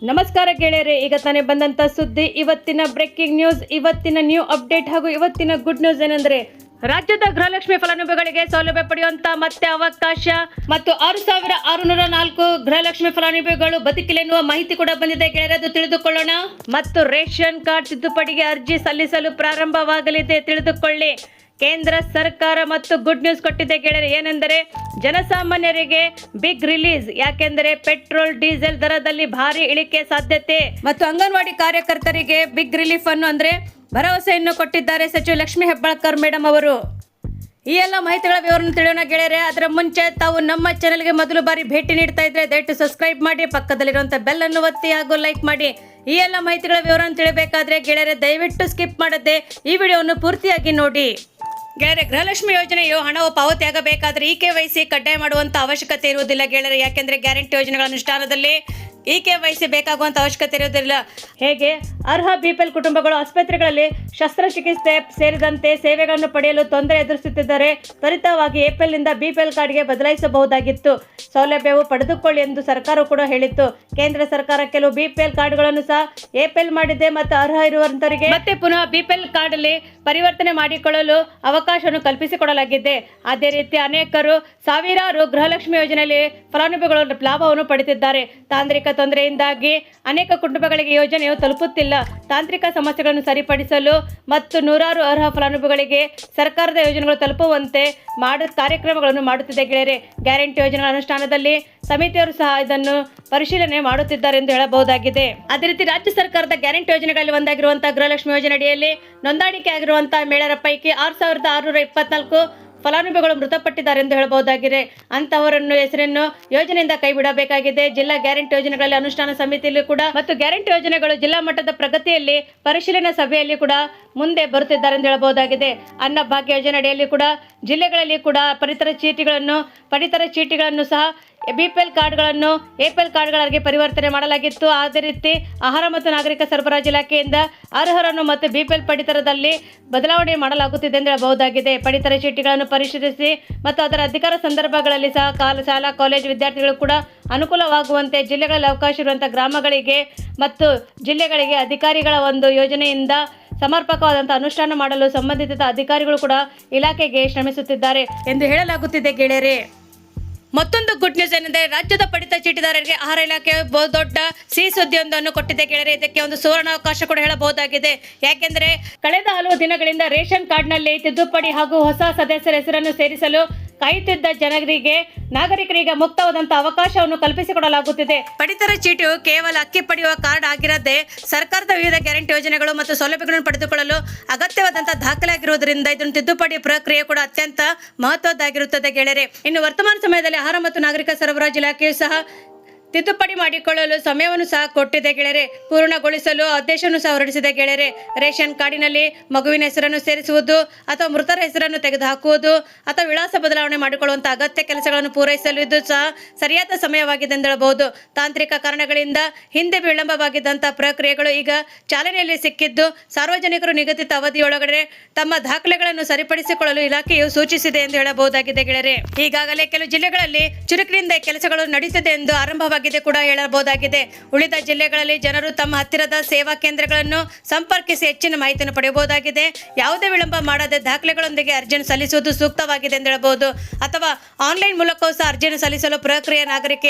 ನಮಸ್ಕಾರ ಗೆಳೆಯರೆ, ಈಗ ತಾನೇ ಬಂದಂತ ಸುದ್ದಿ, ಇವತ್ತಿನ ಬ್ರೇಕಿಂಗ್ ನ್ಯೂಸ್, ಇವತ್ತಿನ ನ್ಯೂ ಅಪ್ಡೇಟ್ ಹಾಗೂ ಇವತ್ತಿನ ಗುಡ್ ನ್ಯೂಸ್ ಏನಂದ್ರೆ ರಾಜ್ಯದ ಗೃಹಲಕ್ಷ್ಮಿ ಫಲಾನುಭವಿಗಳಿಗೆ ಸೌಲಭ್ಯ ಪಡೆಯುವಂತ ಮತ್ತೆ ಅವಕಾಶ ಮತ್ತು 6,604 ಗೃಹಲಕ್ಷ್ಮಿ ಫಲಾನುಭವಿಗಳು ಬದುಕಿಲ್ಲ ಎನ್ನುವ ಮಾಹಿತಿ ಕೂಡ ಬಂದಿದೆ ಗೆಳೆಯರೆ, ಅದು ತಿಳಿದುಕೊಳ್ಳೋಣ. ಮತ್ತು ರೇಷನ್ ಕಾರ್ಡ್ ತಿದ್ದುಪಡಿಗೆ ಅರ್ಜಿ ಸಲ್ಲಿಸಲು ಪ್ರಾರಂಭವಾಗಲಿದೆ, ತಿಳಿದುಕೊಳ್ಳಿ. ಕೇಂದ್ರ ಸರ್ಕಾರ ಮತ್ತು ಗುಡ್ ನ್ಯೂಸ್ ಕೊಟ್ಟಿದೆ ಗೆಳೆಯರೆ, ಏನೆಂದರೆ ಜನಸಾಮಾನ್ಯರಿಗೆ ಬಿಗ್ ರಿಲೀಸ್. ಯಾಕೆಂದರೆ ಪೆಟ್ರೋಲ್ ಡೀಸೆಲ್ ದರದಲ್ಲಿ ಭಾರಿ ಇಳಿಕೆ ಸಾಧ್ಯತೆ ಮತ್ತು ಅಂಗನವಾಡಿ ಕಾರ್ಯಕರ್ತರಿಗೆ ಬಿಗ್ ರಿಲೀಫ್ ಅನ್ನು ಅಂದ್ರೆ ಭರವಸೆಯನ್ನು ಕೊಟ್ಟಿದ್ದಾರೆ ಸಚಿವ ಲಕ್ಷ್ಮೀ ಹೆಬ್ಬಾಳ್ಕರ್ ಮೇಡಮ್ ಅವರು. ಈ ಎಲ್ಲ ಮಾಹಿತಿಗಳ ವಿವರವನ್ನು ತಿಳಿಯೋಣ ಗೆಳೆಯರೆ. ಅದರ ಮುಂಚೆ ತಾವು ನಮ್ಮ ಚಾನೆಲ್ಗೆ ಮೊದಲು ಬಾರಿ ಭೇಟಿ ನೀಡ್ತಾ ಇದ್ರೆ ದಯವಿಟ್ಟು ಸಬ್ಸ್ಕ್ರೈಬ್ ಮಾಡಿ, ಪಕ್ಕದಲ್ಲಿರುವಂತಹ ಬೆಲ್ ಅನ್ನು ಒತ್ತಿ ಹಾಗೂ ಲೈಕ್ ಮಾಡಿ. ಈ ಎಲ್ಲ ಮಾಹಿತಿಗಳ ವಿವರವನ್ನು ತಿಳಿಬೇಕಾದ್ರೆ ಗೆಳೆಯರೆ ದಯವಿಟ್ಟು ಸ್ಕಿಪ್ ಮಾಡದೆ ಈ ವಿಡಿಯೋವನ್ನು ಪೂರ್ತಿಯಾಗಿ ನೋಡಿ. ಗೆಳೆಯರೆ, ಗೃಹಲಕ್ಷ್ಮಿ ಯೋಜನೆಯು ಹಣವು ಪಾವತಿಯಾಗಬೇಕಾದ್ರೆ KYC ಕಡ್ಡಾಯ ಮಾಡುವಂತ ಅವಶ್ಯಕತೆ ಇರುವುದಿಲ್ಲ ಗೆಳೆಯರೆ. ಯಾಕೆಂದ್ರೆ ಗ್ಯಾರಂಟಿ ಯೋಜನೆಗಳ ಅನುಷ್ಠಾನದಲ್ಲಿ KYC ಬೇಕಾಗುವಂತ ಅವಶ್ಯಕತೆ ಇರುವುದಿಲ್ಲ. ಹೇಗೆ ಅರ್ಹ BPL ಕುಟುಂಬಗಳು ಆಸ್ಪತ್ರೆಗಳಲ್ಲಿ ಶಸ್ತ್ರಚಿಕಿತ್ಸೆ ಸೇರಿದಂತೆ ಸೇವೆಗಳನ್ನು ಪಡೆಯಲು ತೊಂದರೆ ಎದುರಿಸುತ್ತಿದ್ದರೆ ತ್ವರಿತವಾಗಿ APL ನಿಂದ BPL ಕಾರ್ಡ್ಗೆ ಬದಲಾಯಿಸಬಹುದಾಗಿತ್ತು. ಸೌಲಭ್ಯವು ಪಡೆದುಕೊಳ್ಳಿ ಎಂದು ಸರ್ಕಾರವು ಕೂಡ ಹೇಳಿತ್ತು. ಕೇಂದ್ರ ಸರ್ಕಾರ ಕೆಲವು BPL ಕಾರ್ಡ್ಗಳನ್ನು ಸಹ APL ಮಾಡಿದೆ ಮತ್ತು ಅರ್ಹ ಇರುವಂತವರಿಗೆ ಮತ್ತೆ ಪುನಃ BPL ಕಾರ್ಡ್ ಅಲ್ಲಿ ಪರಿವರ್ತನೆ ಮಾಡಿಕೊಳ್ಳಲು ಅವಕಾಶವನ್ನು ಕಲ್ಪಿಸಿಕೊಡಲಾಗಿದೆ. ಅದೇ ರೀತಿ ಅನೇಕರು ಸಾವಿರಾರು ಗೃಹಲಕ್ಷ್ಮಿ ಯೋಜನೆಯಲ್ಲಿ ಫಲಾನುಭವಿಗಳು ಲಾಭವನ್ನು ಪಡೆದಿದ್ದಾರೆ. ತಾಂತ್ರಿಕ ತೊಂದರೆಯಿಂದಾಗಿ ಅನೇಕ ಕುಟುಂಬಗಳಿಗೆ ಯೋಜನೆಯು ತಲುಪುತ್ತಿಲ್ಲ. ತಾಂತ್ರಿಕ ಸಮಸ್ಯೆಗಳನ್ನು ಸರಿಪಡಿಸಲು ಮತ್ತು ನೂರಾರು ಅರ್ಹ ಫಲಾನುಭವಿಗಳಿಗೆ ಸರ್ಕಾರದ ಯೋಜನೆಗಳು ತಲುಪುವಂತೆ ಕಾರ್ಯಕ್ರಮಗಳನ್ನು ಮಾಡುತ್ತಿದೆ ಗೆಳೆಯರೆ. ಗ್ಯಾರಂಟಿ ಯೋಜನೆಗಳ ಅನುಷ್ಠಾನದಲ್ಲಿ ಸಮಿತಿಯವರು ಸಹ ಇದನ್ನು ಪರಿಶೀಲನೆ ಮಾಡುತ್ತಿದ್ದಾರೆ ಎಂದು ಹೇಳಬಹುದಾಗಿದೆ. ಅದೇ ರೀತಿ ರಾಜ್ಯ ಸರ್ಕಾರದ ಗ್ಯಾರಂಟಿ ಯೋಜನೆಗಳಲ್ಲಿ ಒಂದಾಗಿರುವಂತಹ ಗೃಹಲಕ್ಷ್ಮಿ ಯೋಜನೆ ಅಡಿಯಲ್ಲಿ ನೋಂದಾಣಿಕೆ ಆಗಿರುವಂತಹ ಮಹಿಳೆಯರ ಪೈಕಿ 6,624 ಫಲಾನುಭವಿಗಳು ಮೃತಪಟ್ಟಿದ್ದಾರೆ ಎಂದು ಹೇಳಬಹುದಾಗಿದೆ. ಅಂತಹವರನ್ನು ಹೆಸರನ್ನು ಯೋಜನೆಯಿಂದ ಕೈ ಬಿಡಬೇಕಾಗಿದೆ. ಜಿಲ್ಲಾ ಗ್ಯಾರಂಟಿ ಯೋಜನೆಗಳಲ್ಲಿ ಅನುಷ್ಠಾನ ಸಮಿತಿಯಲ್ಲಿ ಕೂಡ ಮತ್ತು ಗ್ಯಾರಂಟಿ ಯೋಜನೆಗಳು ಜಿಲ್ಲಾ ಮಟ್ಟದ ಪ್ರಗತಿಯಲ್ಲಿ ಪರಿಶೀಲನಾ ಸಭೆಯಲ್ಲಿ ಕೂಡ ಮುಂದೆ ಬರುತ್ತಿದ್ದಾರೆ ಎಂದು ಹೇಳಬಹುದಾಗಿದೆ. ಅನ್ನಭಾಗ್ಯ ಯೋಜನೆ ಅಡಿಯಲ್ಲಿ ಕೂಡ ಜಿಲ್ಲೆಗಳಲ್ಲಿ ಕೂಡ ಪಡಿತರ ಚೀಟಿಗಳನ್ನು ಸಹ BPL ಕಾರ್ಡ್ಗಳನ್ನು APL ಕಾರ್ಡ್ಗಳಾಗಿ ಪರಿವರ್ತನೆ ಮಾಡಲಾಗಿತ್ತು. ಅದೇ ರೀತಿ ಆಹಾರ ಮತ್ತು ನಾಗರಿಕ ಸರಬರಾಜು ಇಲಾಖೆಯಿಂದ ಅರ್ಹರನ್ನು ಮತ್ತು BPL ಪಡಿತರದಲ್ಲಿ ಬದಲಾವಣೆ ಮಾಡಲಾಗುತ್ತಿದೆ ಎಂದು ಹೇಳಬಹುದಾಗಿದೆ. ಪಡಿತರ ಚೀಟಿಗಳನ್ನು ಪರಿಶೀಲಿಸಿ ಮತ್ತು ಅದರ ಅಧಿಕಾರ ಸಂದರ್ಭಗಳಲ್ಲಿ ಸಹ ಶಾಲಾ ಕಾಲೇಜು ವಿದ್ಯಾರ್ಥಿಗಳು ಕೂಡ ಅನುಕೂಲವಾಗುವಂತೆ ಜಿಲ್ಲೆಗಳಲ್ಲಿ ಅವಕಾಶ ಇರುವಂತಹ ಗ್ರಾಮಗಳಿಗೆ ಮತ್ತು ಜಿಲ್ಲೆಗಳಿಗೆ ಅಧಿಕಾರಿಗಳ ಒಂದು ಯೋಜನೆಯಿಂದ ಸಮರ್ಪಕವಾದಂತಹ ಅನುಷ್ಠಾನ ಮಾಡಲು ಸಂಬಂಧಿತ ಅಧಿಕಾರಿಗಳು ಕೂಡ ಇಲಾಖೆಗೆ ಶ್ರಮಿಸುತ್ತಿದ್ದಾರೆ ಎಂದು ಹೇಳಲಾಗುತ್ತಿದೆ ಗೆಳೆಯರೆ. ಮತ್ತೊಂದು ಗುಡ್ ನ್ಯೂಸ್ ಏನೆಂದರೆ ರಾಜ್ಯದ ಪಡಿತರ ಚೀಟಿದಾರರಿಗೆ ಆಹಾರ ಇಲಾಖೆ ದೊಡ್ಡ ಸಿಹಿ ಸುದ್ದಿಯೊಂದನ್ನು ಕೊಟ್ಟಿದೆ ಗೆಳೆಯರೆ. ಇದಕ್ಕೆ ಒಂದು ಸುವರ್ಣಾವಕಾಶ ಕೂಡ ಹೇಳಬಹುದಾಗಿದೆ. ಯಾಕೆಂದರೆ ಕಳೆದ ಹಲವು ದಿನಗಳಿಂದ ರೇಷನ್ ಕಾರ್ಡ್ನಲ್ಲಿ ತಿದ್ದುಪಡಿ ಹಾಗೂ ಹೊಸ ಸದಸ್ಯರ ಹೆಸರನ್ನು ಸೇರಿಸಲು ಕಾಯುತ್ತಿದ್ದ ನಾಗರಿಕರಿಗೆ ಮುಕ್ತವಾದಂತಹ ಅವಕಾಶವನ್ನು ಕಲ್ಪಿಸಿಕೊಡಲಾಗುತ್ತಿದೆ. ಪಡಿತರ ಚೀಟಿಯು ಕೇವಲ ಅಕ್ಕಿ ಪಡೆಯುವ ಕಾರ್ಡ್ ಆಗಿರದೆ ಸರ್ಕಾರದ ವಿವಿಧ ಗ್ಯಾರಂಟಿ ಯೋಜನೆಗಳು ಮತ್ತು ಸೌಲಭ್ಯಗಳನ್ನು ಪಡೆದುಕೊಳ್ಳಲು ಅಗತ್ಯವಾದಂತಹ ದಾಖಲೆ ಆಗಿರುವುದರಿಂದ ಇದನ್ನು ತಿದ್ದುಪಡಿ ಪ್ರಕ್ರಿಯೆ ಕೂಡ ಅತ್ಯಂತ ಮಹತ್ವದ್ದಾಗಿರುತ್ತದೆ ಗೆಳೆಯರೆ. ಇನ್ನು ವರ್ತಮಾನ ಸಮಯದಲ್ಲಿ ಆಹಾರ ಮತ್ತು ನಾಗರಿಕ ಸರಬರಾಜು ಇಲಾಖೆಯು ಸಹ ತಿದ್ದುಪಡಿ ಮಾಡಿಕೊಳ್ಳಲು ಸಮಯವನ್ನು ಸಹ ಕೊಟ್ಟಿದೆ ಗೆಳೆಯರೆ. ಪೂರ್ಣಗೊಳಿಸಲು ಆದೇಶವನ್ನು ಸಹ ಹೊರಡಿಸಿದೆ ಗೆಳೆಯರೆ. ರೇಷನ್ ಕಾರ್ಡಿನಲ್ಲಿ ಮಗುವಿನ ಹೆಸರನ್ನು ಸೇರಿಸುವುದು ಅಥವಾ ಮೃತರ ಹೆಸರನ್ನು ತೆಗೆದುಹಾಕುವುದು ಅಥವಾ ವಿಳಾಸ ಬದಲಾವಣೆ ಮಾಡಿಕೊಳ್ಳುವಂತಹ ಅಗತ್ಯ ಕೆಲಸಗಳನ್ನು ಪೂರೈಸಲು ಇದು ಸಹ ಸರಿಯಾದ ಸಮಯವಾಗಿದೆ ಎಂದು ಹೇಳಬಹುದು. ತಾಂತ್ರಿಕ ಕಾರಣಗಳಿಂದ ಹಿಂದೆ ವಿಳಂಬವಾಗಿದ್ದಂತಹ ಪ್ರಕ್ರಿಯೆಗಳು ಈಗ ಚಾಲನೆಯಲ್ಲಿ ಸಿಕ್ಕಿದ್ದು ಸಾರ್ವಜನಿಕರು ನಿಗದಿತ ಅವಧಿಯೊಳಗಡೆ ತಮ್ಮ ದಾಖಲೆಗಳನ್ನು ಸರಿಪಡಿಸಿಕೊಳ್ಳಲು ಇಲಾಖೆಯು ಸೂಚಿಸಿದೆ ಎಂದು ಹೇಳಬಹುದಾಗಿದೆ ಗೆಳೆಯರೆ. ಈಗಾಗಲೇ ಕೆಲವು ಜಿಲ್ಲೆಗಳಲ್ಲಿ ಚುರುಕಿನಿಂದ ಕೆಲಸಗಳು ನಡೆಯುತ್ತಿದೆ ಎಂದು ಆರಂಭವಾಗಿ ಕೂಡ ಹೇಳಬಹುದಾಗಿದೆ. ಉಳಿದ ಜಿಲ್ಲೆಗಳಲ್ಲಿ ಜನರು ತಮ್ಮ ಹತ್ತಿರದ ಸೇವಾ ಕೇಂದ್ರಗಳನ್ನು ಸಂಪರ್ಕಿಸಿ ಹೆಚ್ಚಿನ ಮಾಹಿತಿಯನ್ನು ಪಡೆಯಬಹುದಾಗಿದೆ. ಯಾವುದೇ ವಿಳಂಬ ಮಾಡದೆ ದಾಖಲೆಗಳೊಂದಿಗೆ ಅರ್ಜಿಯನ್ನು ಸಲ್ಲಿಸುವುದು ಸೂಕ್ತವಾಗಿದೆ ಎಂದು ಹೇಳಬಹುದು. ಅಥವಾ ಆನ್ಲೈನ್ ಮೂಲಕವೂ ಸಹ ಅರ್ಜಿಯನ್ನು ಸಲ್ಲಿಸಲು ಪ್ರಕ್ರಿಯೆ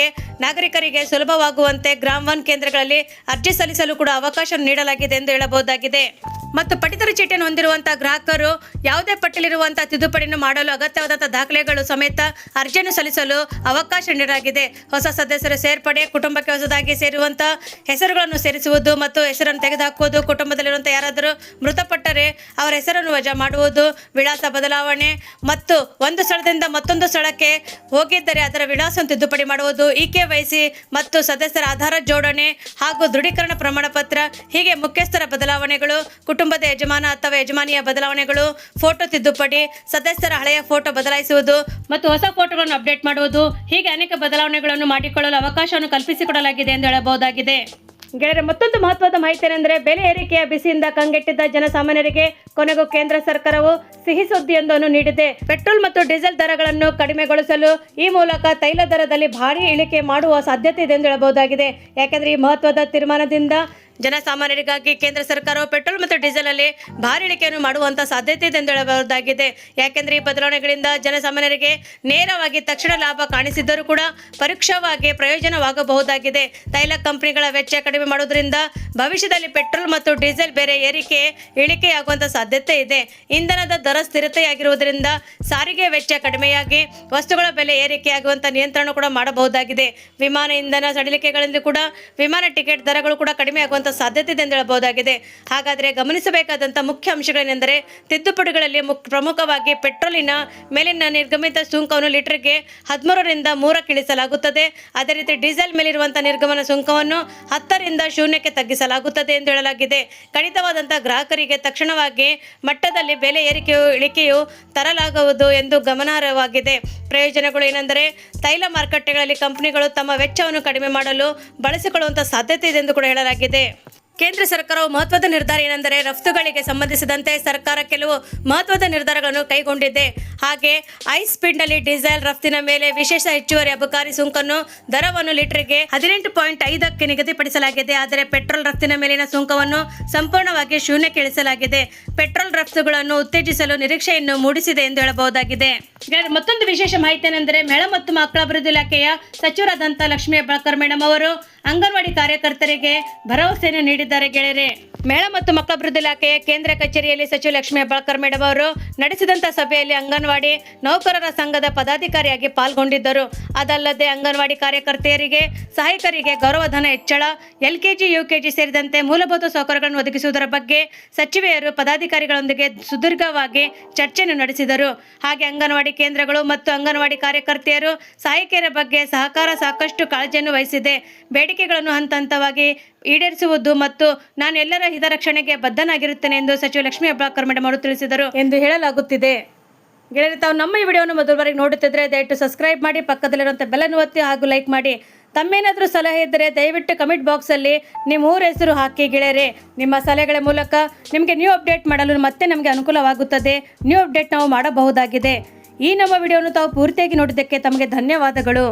ನಾಗರಿಕರಿಗೆ ಸುಲಭವಾಗುವಂತೆ ಗ್ರಾಮ 1 ಕೇಂದ್ರಗಳಲ್ಲಿ ಅರ್ಜಿ ಸಲ್ಲಿಸಲು ಕೂಡ ಅವಕಾಶ ನೀಡಲಾಗಿದೆ ಎಂದು ಹೇಳಬಹುದಾಗಿದೆ. ಮತ್ತು ಪಡಿತರ ಚೀಟಿಯನ್ನು ಹೊಂದಿರುವಂತಹ ಗ್ರಾಹಕರು ಯಾವುದೇ ಪಟ್ಟಿಯಲ್ಲಿರುವಂತಹ ತಿದ್ದುಪಡಿಯನ್ನು ಮಾಡಲು ಅಗತ್ಯವಾದಂತಹ ದಾಖಲೆಗಳು ಸಮೇತ ಅರ್ಜಿಯನ್ನು ಸಲ್ಲಿಸಲು ಅವಕಾಶ ನೀಡಲಾಗಿದೆ. ಹೊಸ ಸದಸ್ಯರ ಸೇರ್ಪಡೆ, ಕುಟುಂಬಕ್ಕೆ ಹೊಸದಾಗಿ ಸೇರುವಂತಹ ಹೆಸರುಗಳನ್ನು ಸೇರಿಸುವುದು ಮತ್ತು ಹೆಸರನ್ನು ತೆಗೆದುಹಾಕುವುದು, ಕುಟುಂಬದಲ್ಲಿರುವಂತಹ ಯಾರಾದರೂ ಮೃತಪಟ್ಟರೆ ಅವರ ಹೆಸರನ್ನು ವಜಾ ಮಾಡುವುದು, ವಿಳಾಸ ಬದಲಾವಣೆ ಮತ್ತು ಒಂದು ಸ್ಥಳದಿಂದ ಮತ್ತೊಂದು ಸ್ಥಳಕ್ಕೆ ಹೋಗಿದ್ದರೆ ಅದರ ವಿಳಾಸವನ್ನು ತಿದ್ದುಪಡಿ ಮಾಡುವುದು, KYC ಮತ್ತು ಸದಸ್ಯರ ಆಧಾರ ಜೋಡಣೆ ಹಾಗೂ ದೃಢೀಕರಣ ಪ್ರಮಾಣ ಪತ್ರ, ಹೀಗೆ ಮುಖ್ಯಸ್ಥರ ಬದಲಾವಣೆಗಳು, ಕುಟುಂಬದ ಯಜಮಾನ ಅಥವಾ ಯಜಮಾನಿಯ ಬದಲಾವಣೆಗಳು, ಫೋಟೋ ತಿದ್ದುಪಡಿ, ಸದಸ್ಯರ ಹಳೆಯ ಫೋಟೋ ಬದಲಾಯಿಸುವುದು ಮತ್ತು ಹೊಸ ಫೋಟೋಗಳನ್ನು ಅಪ್ಡೇಟ್ ಮಾಡುವುದು, ಹೀಗೆ ಅನೇಕ ಬದಲಾವಣೆಗಳನ್ನು ಮಾಡಿಕೊಳ್ಳಲು ಅವಕಾಶವನ್ನು ಕಲ್ಪಿಸಿಕೊಡಲಾಗಿದೆ ಎಂದು ಹೇಳಬಹುದಾಗಿದೆ. ಗೆಳೆಯರೆ, ಮತ್ತೊಂದು ಮಹತ್ವದ ಮಾಹಿತಿ ಏನೆಂದರೆ ಬೆಲೆ ಏರಿಕೆಯ ಬಿಸಿಯಿಂದ ಕಂಗೆಟ್ಟಿದ್ದ ಜನಸಾಮಾನ್ಯರಿಗೆ ಕೊನೆಗೂ ಕೇಂದ್ರ ಸರ್ಕಾರವು ಸಿಹಿ ಸುದ್ದಿಯೊಂದನ್ನು ನೀಡಿದೆ. ಪೆಟ್ರೋಲ್ ಮತ್ತು ಡೀಸೆಲ್ ದರಗಳನ್ನು ಕಡಿಮೆಗೊಳಿಸಲು ಈ ಮೂಲಕ ತೈಲ ದರದಲ್ಲಿ ಭಾರಿ ಇಳಿಕೆ ಮಾಡುವ ಸಾಧ್ಯತೆ ಇದೆ ಎಂದು ಹೇಳಬಹುದಾಗಿದೆ. ಯಾಕೆಂದರೆ ಈ ಮಹತ್ವದ ತೀರ್ಮಾನದಿಂದ ಜನಸಾಮಾನ್ಯರಿಗಾಗಿ ಕೇಂದ್ರ ಸರ್ಕಾರವು ಪೆಟ್ರೋಲ್ ಮತ್ತು ಡೀಸೆಲ್ ಅಲ್ಲಿ ಭಾರಿ ಇಳಿಕೆಯನ್ನು ಮಾಡುವಂತ ಸಾಧ್ಯತೆ ಇದೆ ಎಂದು ಹೇಳಬಹುದಾಗಿದೆ. ಯಾಕೆಂದ್ರೆ ಈ ಬದಲಾವಣೆಗಳಿಂದ ಜನಸಾಮಾನ್ಯರಿಗೆ ನೇರವಾಗಿ ತಕ್ಷಣ ಲಾಭ ಕಾಣಿಸಿದ್ದರೂ ಕೂಡ ಪರೋಕ್ಷವಾಗಿ ಪ್ರಯೋಜನವಾಗಬಹುದಾಗಿದೆ. ತೈಲ ಕಂಪನಿಗಳ ವೆಚ್ಚ ಕಡಿಮೆ ಮಾಡುವುದರಿಂದ ಭವಿಷ್ಯದಲ್ಲಿ ಪೆಟ್ರೋಲ್ ಮತ್ತು ಡೀಸೆಲ್ ಬೆಲೆ ಇಳಿಕೆಯಾಗುವಂತ ಸಾಧ್ಯತೆ ಇದೆ. ಇಂಧನದ ದರ ಸ್ಥಿರತೆಯಾಗಿರುವುದರಿಂದ ಸಾರಿಗೆ ವೆಚ್ಚ ಕಡಿಮೆಯಾಗಿ ವಸ್ತುಗಳ ಬೆಲೆ ಏರಿಕೆಯಾಗುವಂತ ನಿಯಂತ್ರಣ ಕೂಡ ಮಾಡಬಹುದಾಗಿದೆ. ವಿಮಾನ ಇಂಧನ ಸಡಿಲಿಕೆಗಳಿಂದ ಕೂಡ ವಿಮಾನ ಟಿಕೆಟ್ ದರಗಳು ಕೂಡ ಕಡಿಮೆ ಆಗುವಂತ ಸಾಧ್ಯತೆ ಇದೆ ಎಂದು ಹೇಳಬಹುದಾಗಿದೆ. ಹಾಗಾದರೆ ಗಮನಿಸಬೇಕಾದಂಥ ಮುಖ್ಯ ಅಂಶಗಳೇನೆಂದರೆ ತಿದ್ದುಪಡಿಗಳಲ್ಲಿ ಪ್ರಮುಖವಾಗಿ ಪೆಟ್ರೋಲಿನ ಮೇಲಿನ ನಿರ್ಗಮಿತ ಸುಂಕವನ್ನು ಲೀಟರ್ಗೆ 13ರಿಂದ 3ಕ್ಕೆ ಇಳಿಸಲಾಗುತ್ತದೆ. ಅದೇ ರೀತಿ ಡೀಸೆಲ್ ಮೇಲಿರುವಂತಹ ನಿರ್ಗಮನ ಸುಂಕವನ್ನು 10ರಿಂದ 0ಕ್ಕೆ ತಗ್ಗಿಸಲಾಗುತ್ತದೆ ಎಂದು ಹೇಳಲಾಗಿದೆ. ಕಡಿತವಾದಂತಹ ಗ್ರಾಹಕರಿಗೆ ತಕ್ಷಣವಾಗಿ ಮಟ್ಟದಲ್ಲಿ ಬೆಲೆ ಇಳಿಕೆಯು ತರಲಾಗುವುದು ಎಂದು ಗಮನಾರ್ಹವಾಗಿದೆ. ಪ್ರಯೋಜನಗಳು ಏನೆಂದರೆ ತೈಲ ಮಾರುಕಟ್ಟೆಗಳಲ್ಲಿ ಕಂಪನಿಗಳು ತಮ್ಮ ವೆಚ್ಚವನ್ನು ಕಡಿಮೆ ಮಾಡಲು ಬಳಸಿಕೊಳ್ಳುವಂತಹ ಸಾಧ್ಯತೆ ಇದೆ ಎಂದು ಕೂಡ ಹೇಳಲಾಗಿದೆ. ಕೇಂದ್ರ ಸರ್ಕಾರವು ಮಹತ್ವದ ನಿರ್ಧಾರ ಏನೆಂದರೆ ರಫ್ತುಗಳಿಗೆ ಸಂಬಂಧಿಸಿದಂತೆ ಸರ್ಕಾರ ಕೆಲವು ಮಹತ್ವದ ನಿರ್ಧಾರಗಳನ್ನು ಕೈಗೊಂಡಿದೆ. ಹಾಗೆ ಹೈ ಸ್ಪೀಡ್ನಲ್ಲಿ ಡೀಸೆಲ್ ರಫ್ತಿನ ಮೇಲೆ ವಿಶೇಷ ಹೆಚ್ಚುವರಿ ಅಬಕಾರಿ ಸುಂಕವನ್ನು ದರವನ್ನು ಲೀಟರ್ಗೆ 18.5ಕ್ಕೆ ನಿಗದಿಪಡಿಸಲಾಗಿದೆ. ಆದರೆ ಪೆಟ್ರೋಲ್ ರಫ್ತಿನ ಮೇಲಿನ ಸುಂಕವನ್ನು ಸಂಪೂರ್ಣವಾಗಿ 0ಕ್ಕೆ ಇಳಿಸಲಾಗಿದೆ. ಪೆಟ್ರೋಲ್ ರಫ್ತುಗಳನ್ನು ಉತ್ತೇಜಿಸಲು ನಿರೀಕ್ಷೆಯನ್ನು ಮೂಡಿಸಿದೆ ಎಂದು ಹೇಳಬಹುದಾಗಿದೆ. ಮತ್ತೊಂದು ವಿಶೇಷ ಮಾಹಿತಿ ಏನೆಂದರೆ ಮಹಿಳಾ ಮತ್ತು ಮಕ್ಕಳ ಅಭಿವೃದ್ಧಿ ಇಲಾಖೆಯ ಸಚಿವರಾದಂಥ ಲಕ್ಷ್ಮೀ ಹೆಬ್ಬಾಳ್ಕರ್ ಮೇಡಮ್ ಅವರು ಅಂಗನವಾಡಿ ಕಾರ್ಯಕರ್ತರಿಗೆ ಭರವಸೆಯನ್ನು ನೀಡಿದ್ದಾರೆ. ಗೆಳೆಯರೆ, ಮಹಿಳಾ ಮತ್ತು ಮಕ್ಕಳ ಅಭಿವೃದ್ಧಿ ಇಲಾಖೆಯ ಕೇಂದ್ರ ಕಚೇರಿಯಲ್ಲಿ ಸಚಿವ ಲಕ್ಷ್ಮೀ ಹೆಬ್ಬಾಳ್ಕರ್ ಮೇಡಮ್ ಅವರು ನಡೆಸಿದಂಥ ಸಭೆಯಲ್ಲಿ ಅಂಗನವಾಡಿ ನೌಕರರ ಸಂಘದ ಪದಾಧಿಕಾರಿಯಾಗಿ ಪಾಲ್ಗೊಂಡಿದ್ದರು. ಅದಲ್ಲದೆ ಅಂಗನವಾಡಿ ಕಾರ್ಯಕರ್ತೆಯರಿಗೆ ಸಹಾಯಕರಿಗೆ ಗೌರವಧನ ಹೆಚ್ಚಳ, LKG UKG ಸೇರಿದಂತೆ ಮೂಲಭೂತ ಸೌಕರ್ಯಗಳನ್ನು ಒದಗಿಸುವುದರ ಬಗ್ಗೆ ಸಚಿವೆಯರು ಪದಾಧಿಕಾರಿಗಳೊಂದಿಗೆ ಸುದೀರ್ಘವಾಗಿ ಚರ್ಚೆಯನ್ನು ನಡೆಸಿದರು. ಹಾಗೆ ಅಂಗನವಾಡಿ ಕೇಂದ್ರಗಳು ಮತ್ತು ಅಂಗನವಾಡಿ ಕಾರ್ಯಕರ್ತೆಯರು ಸಹಾಯಕಿಯರ ಬಗ್ಗೆ ಸಹಕಾರ ಸಾಕಷ್ಟು ಕಾಳಜಿಯನ್ನು ವಹಿಸಿದೆ. ಬೇಡಿಕೆಗಳನ್ನು ಹಂತ ಹಂತವಾಗಿ ಈಡೇರಿಸುವುದು ಮತ್ತು ನಾನು ಎಲ್ಲರ ಹಿತರಕ್ಷಣೆಗೆ ಬದ್ಧನಾಗಿರುತ್ತೇನೆ ಎಂದು ಸಚಿವ ಲಕ್ಷ್ಮೀ ಹೆಬ್ಬಾಳ್ಕರ್ ಮೇಡಮ್ ಅವರು ತಿಳಿಸಿದರು ಎಂದು ಹೇಳಲಾಗುತ್ತಿದೆ. ಗೆಳೆಯರೆ, ತಾವು ನಮ್ಮ ಈ ವಿಡಿಯೋವನ್ನು ಮೊದಲವರೆಗೆ ನೋಡುತ್ತಿದ್ದರೆ ದಯವಿಟ್ಟು ಸಬ್ಸ್ಕ್ರೈಬ್ ಮಾಡಿ, ಪಕ್ಕದಲ್ಲಿರುವಂಥ ಬೆಲ್ ಅನ್ನು ಒತ್ತಿ ಹಾಗೂ ಲೈಕ್ ಮಾಡಿ. ತಮ್ಮೇನಾದರೂ ಸಲಹೆ ಇದ್ದರೆ ದಯವಿಟ್ಟು ಕಮೆಂಟ್ ಬಾಕ್ಸಲ್ಲಿ ನಿಮ್ಮ ಊರ ಹೆಸರು ಹಾಕಿ. ಗೆಳೆಯರೆ, ನಿಮ್ಮ ಸಲಹೆಗಳ ಮೂಲಕ ನಿಮಗೆ ನ್ಯೂ ಅಪ್ಡೇಟ್ ಮಾಡಲು ಮತ್ತೆ ನಮಗೆ ಅನುಕೂಲವಾಗುತ್ತದೆ. ನ್ಯೂ ಅಪ್ಡೇಟ್ ನಾವು ಮಾಡಬಹುದಾಗಿದೆ. ಈ ನಮ್ಮ ವಿಡಿಯೋವನ್ನು ತಾವು ಪೂರ್ತಿಯಾಗಿ ನೋಡಿದ್ದಕ್ಕೆ ತಮಗೆ ಧನ್ಯವಾದಗಳು.